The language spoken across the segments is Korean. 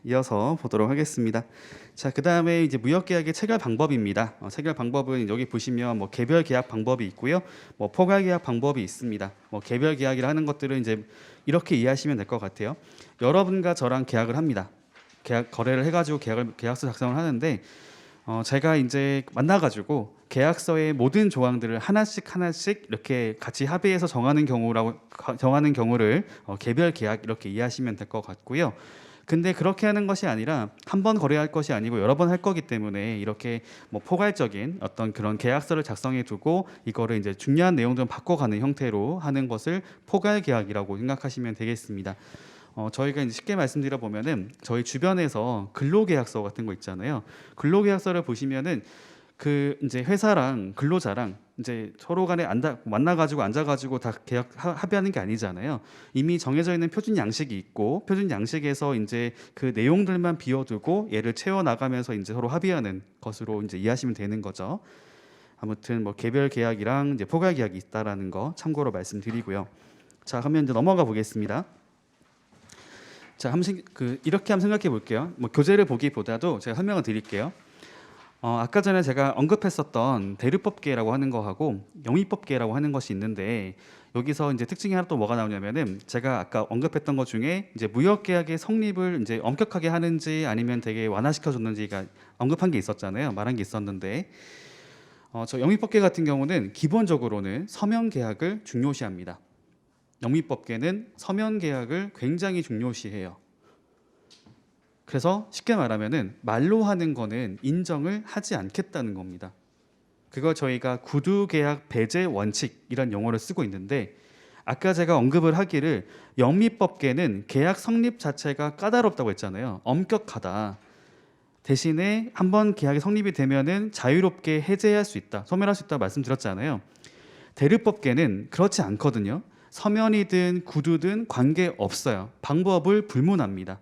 이어서 보도록 하겠습니다. 자, 그다음에 이제 무역계약의 체결 방법입니다. 체결 방법은 여기 보시면 뭐 개별 계약 방법이 있고요, 뭐 포괄 계약 방법이 있습니다. 뭐 개별 계약이라 하는 것들은 이제 이렇게 이해하시면 될 것 같아요. 여러분과 저랑 계약을 합니다. 계약 거래를 해가지고 계약서 작성을 하는데 제가 이제 만나가지고 계약서의 모든 조항들을 하나씩 이렇게 같이 합의해서 정하는 경우를 개별 계약 이렇게 이해하시면 될 것 같고요. 근데 그렇게 하는 것이 아니라 한 번 거래할 것이 아니고 여러 번 할 거기 때문에 이렇게 뭐 포괄적인 어떤 그런 계약서를 작성해 두고 이거를 이제 중요한 내용들은 바꿔가는 형태로 하는 것을 포괄 계약이라고 생각하시면 되겠습니다. 저희가 이제 쉽게 말씀드려 보면은 저희 주변에서 근로계약서 같은 거 있잖아요. 근로계약서를 보시면은 그 이제 회사랑 근로자랑 이제 서로 간에 만나가지고 앉아가지고 다 계약 합의하는 게 아니잖아요. 이미 정해져 있는 표준 양식이 있고 표준 양식에서 이제 그 내용들만 비워두고 얘를 채워 나가면서 이제 서로 합의하는 것으로 이제 이해하시면 되는 거죠. 아무튼 뭐 개별 계약이랑 이제 포괄 계약이 있다라는 거 참고로 말씀드리고요. 자, 그러면 이제 넘어가 보겠습니다. 자, 이렇게 한번 생각해 볼게요. 뭐 교재를 보기보다도 제가 설명을 드릴게요. 아까 전에 제가 언급했었던 대류법계라고 하는 거하고 영위법계라고 하는 것이 있는데 여기서 이제 특징이 하나 또 뭐가 나오냐면은 제가 아까 언급했던 것 중에 이제 무역계약의 성립을 이제 엄격하게 하는지 아니면 되게 완화시켜 줬는지가 언급한 게 있었잖아요. 말한 게 있었는데 저 영위법계 같은 경우는 기본적으로는 서면 계약을 중요시합니다. 영미법계는 서면 계약을 굉장히 중요시해요. 그래서 쉽게 말하면은 말로 하는 거는 인정을 하지 않겠다는 겁니다. 그걸 저희가 구두계약 배제 원칙이란 용어를 쓰고 있는데 아까 제가 언급을 하기를 영미법계는 계약 성립 자체가 까다롭다고 했잖아요. 엄격하다. 대신에 한번 계약이 성립이 되면은 자유롭게 해제할 수 있다, 소멸할 수 있다 말씀드렸잖아요. 대류법계는 그렇지 않거든요. 서면이든 구두든 관계없어요. 방법을 불문합니다.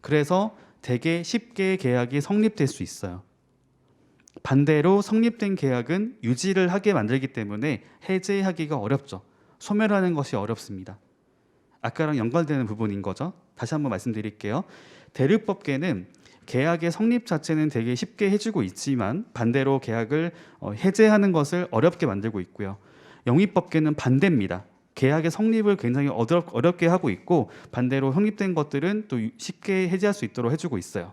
그래서 되게 쉽게 계약이 성립될 수 있어요. 반대로 성립된 계약은 유지를 하게 만들기 때문에 해제하기가 어렵죠. 소멸하는 것이 어렵습니다. 아까랑 연관되는 부분인 거죠. 다시 한번 말씀드릴게요. 대류법계는 계약의 성립 자체는 되게 쉽게 해주고 있지만 반대로 계약을 해제하는 것을 어렵게 만들고 있고요. 영위법계는 반대입니다. 계약의 성립을 굉장히 어렵게 하고 있고 반대로 성립된 것들은 또 쉽게 해지할 수 있도록 해주고 있어요.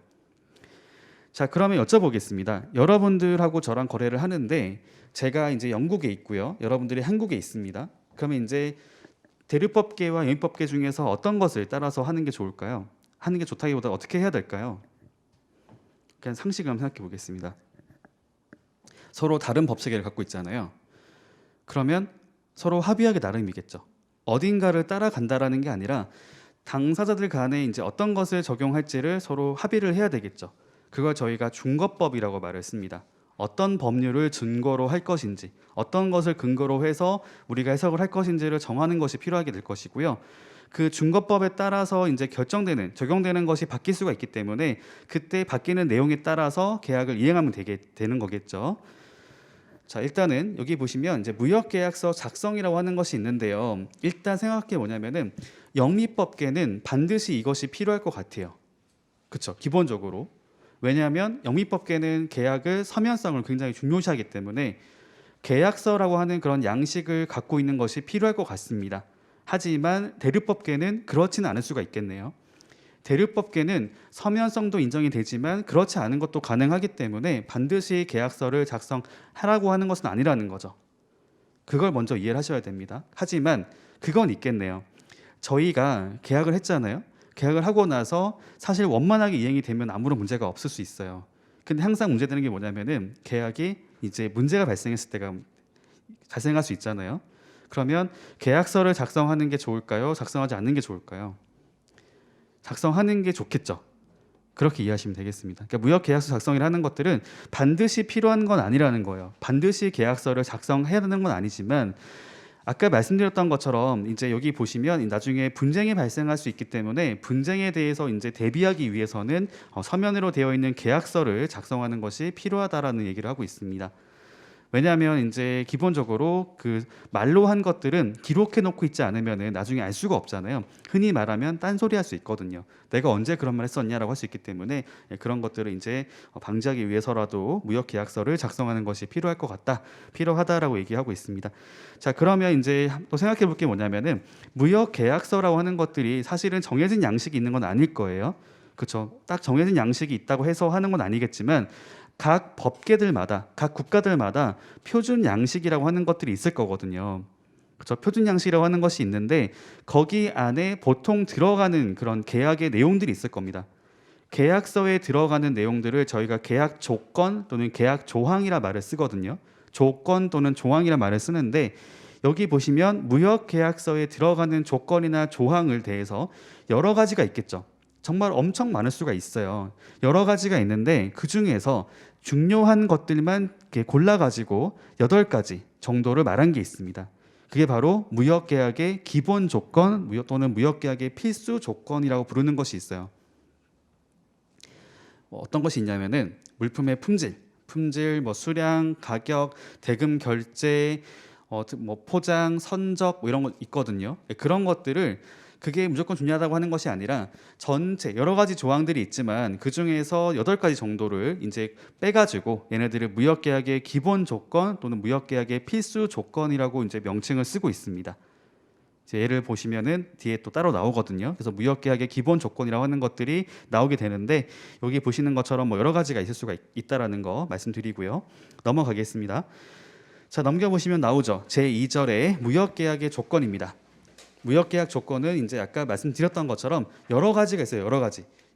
자, 그러면 여쭤보겠습니다. 여러분들하고 저랑 거래를 하는데 제가 이제 영국에 있고요. 여러분들이 한국에 있습니다. 그러면 이제 대류법계와 영위법계 중에서 어떤 것을 따라서 하는 게 좋을까요? 하는 게 좋다기보다 어떻게 해야 될까요? 그냥 상식을 한번 생각해 보겠습니다. 서로 다른 법 체계를 갖고 있잖아요. 그러면 서로 합의하기 나름이겠죠. 어딘가를 따라간다라는 게 아니라 당사자들 간에 이제 어떤 것을 적용할지를 서로 합의를 해야 되겠죠. 그걸 저희가 준거법이라고 말을 씁니다. 어떤 법률을 근거로 할 것인지, 어떤 것을 근거로 해서 우리가 해석을 할 것인지를 정하는 것이 필요하게 될 것이고요. 그 준거법에 따라서 이제 적용되는 것이 바뀔 수가 있기 때문에 그때 바뀌는 내용에 따라서 계약을 이행하면 되는 거겠죠. 자, 일단은 여기 보시면 이제 무역계약서 작성이라고 하는 것이 있는데요. 일단 생각할 게 뭐냐면은 영미법계는 반드시 이것이 필요할 것 같아요. 그렇죠? 기본적으로. 왜냐하면 영미법계는 계약의 서면성을 굉장히 중요시하기 때문에 계약서라고 하는 그런 양식을 갖고 있는 것이 필요할 것 같습니다. 하지만 대류법계는 그렇지는 않을 수가 있겠네요. 대류법계는 서면성도 인정이 되지만 그렇지 않은 것도 가능하기 때문에 반드시 계약서를 작성하라고 하는 것은 아니라는 거죠. 그걸 먼저 이해를 하셔야 됩니다. 하지만 그건 있겠네요. 저희가 계약을 했잖아요. 계약을 하고 나서 사실 원만하게 이행이 되면 아무런 문제가 없을 수 있어요. 근데 항상 문제되는 게 뭐냐면은 계약이 이제 문제가 발생했을 때가 발생할 수 있잖아요. 그러면 계약서를 작성하는 게 좋을까요? 작성하지 않는 게 좋을까요? 작성하는 게 좋겠죠. 그렇게 이해하시면 되겠습니다. 그러니까 무역계약서 작성이라는 것들은 반드시 필요한 건 아니라는 거예요. 반드시 계약서를 작성해야 되는 건 아니지만 아까 말씀드렸던 것처럼 이제 여기 보시면 나중에 분쟁이 발생할 수 있기 때문에 분쟁에 대해서 이제 대비하기 위해서는 서면으로 되어 있는 계약서를 작성하는 것이 필요하다라는 얘기를 하고 있습니다. 왜냐하면 이제 기본적으로 그 말로 한 것들은 기록해 놓고 있지 않으면은 나중에 알 수가 없잖아요. 흔히 말하면 딴소리 할 수 있거든요. 내가 언제 그런 말 했었냐라고 할 수 있기 때문에 그런 것들을 이제 방지하기 위해서라도 무역 계약서를 작성하는 것이 필요할 것 같다. 필요하다라고 얘기하고 있습니다. 자, 그러면 이제 또 생각해 볼 게 뭐냐면은 무역 계약서라고 하는 것들이 사실은 정해진 양식이 있는 건 아닐 거예요. 그렇죠. 딱 정해진 양식이 있다고 해서 하는 건 아니겠지만 각 법계들마다 각 국가들마다 표준 양식이라고 하는 것들이 있을 거거든요. 그렇죠. 표준 양식이라고 하는 것이 있는데 거기 안에 보통 들어가는 그런 계약의 내용들이 있을 겁니다. 계약서에 들어가는 내용들을 저희가 계약 조건 또는 계약 조항이라 말을 쓰거든요. 조건 또는 조항이라 말을 쓰는데 여기 보시면 무역 계약서에 들어가는 조건이나 조항을 대해서 여러 가지가 있겠죠. 정말 엄청 많을 수가 있어요. 여러 가지가 있는데 그 중에서 중요한 것들만 이렇게 골라가지고 8가지 정도를 말한 게 있습니다. 그게 바로 무역계약의 기본 조건 또는 무역계약의 필수 조건이라고 부르는 것이 있어요. 어떤 것이 있냐면은 물품의 품질, 뭐 수량, 가격, 대금 결제, 뭐 포장, 선적 뭐 이런 거 있거든요. 그런 것들을 그게 무조건 중요하다고 하는 것이 아니라 전체 여러 가지 조항들이 있지만 그 중에서 8가지 정도를 이제 빼가지고 얘네들을 무역계약의 기본 조건 또는 무역계약의 필수 조건이라고 이제 명칭을 쓰고 있습니다. 예를 보시면은 뒤에 또 따로 나오거든요. 그래서 무역계약의 기본 조건이라고 하는 것들이 나오게 되는데 여기 보시는 것처럼 뭐 여러 가지가 있을 수가 있다라는 거 말씀드리고요. 넘어가겠습니다. 자, 넘겨보시면 나오죠. 제2절의 무역계약의 조건입니다. 무역계약 조건은 이제 아까 말씀드렸던 것처럼 여러 가지가 있어요.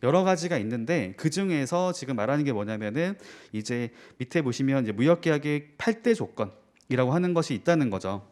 여러 가지가 있는데 그 중에서 지금 말하는 게 뭐냐면은 이제 밑에 보시면 이제 무역계약의 8대 조건이라고 하는 것이 있다는 거죠.